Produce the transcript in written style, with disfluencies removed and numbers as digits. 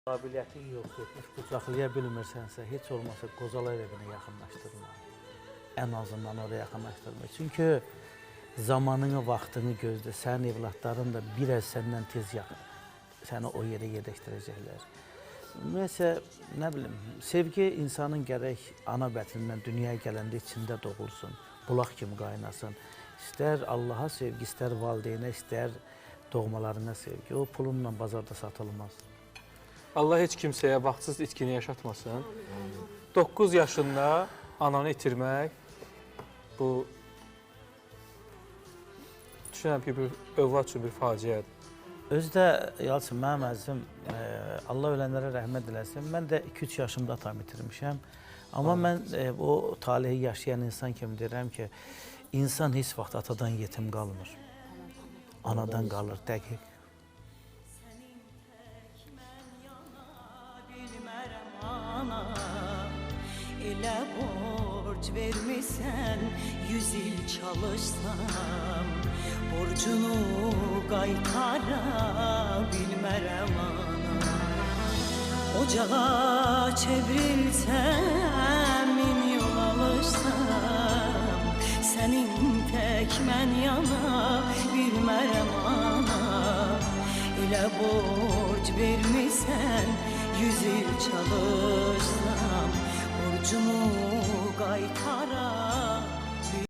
Qabiliyyətin yoxdur, heç qucaqlaya bilmirsənsə, heç olmasa qocalar evinə yaxınlaşdırma. Ən azından oraya yaxınlaşdırma. Çünki zamanını, vaxtını gözlə, sənin evlatların da bir az səndən tez yaxın, səni o yerə yerləşdirəcəklər. Ümumiyyətlə, nə bilim, sevgi insanın gərək ana bətindən dünyaya gələndə içində doğulsun, bulaq kimi qaynasın. İstər Allaha sevgi, istər valideynə, istər doğmalarına sevgi. O pulunla bazarda satılmaz. Allah heç kimsəyə vaxtsız itkini yaşatmasın. 9 yaşında ananı itirmək, bu düşünürəm ki, bir övlad üçün bir faciədir. Özü də, Yalçın, mənim əzizim, Allah ölənlərə rəhmət eləsin. Mən də 2-3 yaşımda atam itirmişəm. Amma mən o talehi yaşayan insan kimi deyirəm ki, insan heç vaxt atadan yetim qalmır. Anadan qalır, dəqiq. Elə borc vermişsən, 100 il çalışsam, borcunu qaytara bilmərəm ana. Ocağa çevrilsəm, min yol alışsam, sənin tək mən yana bilmərəm ana. Elə borc vermişsən, 100 il çalışsam, borcumu qaytara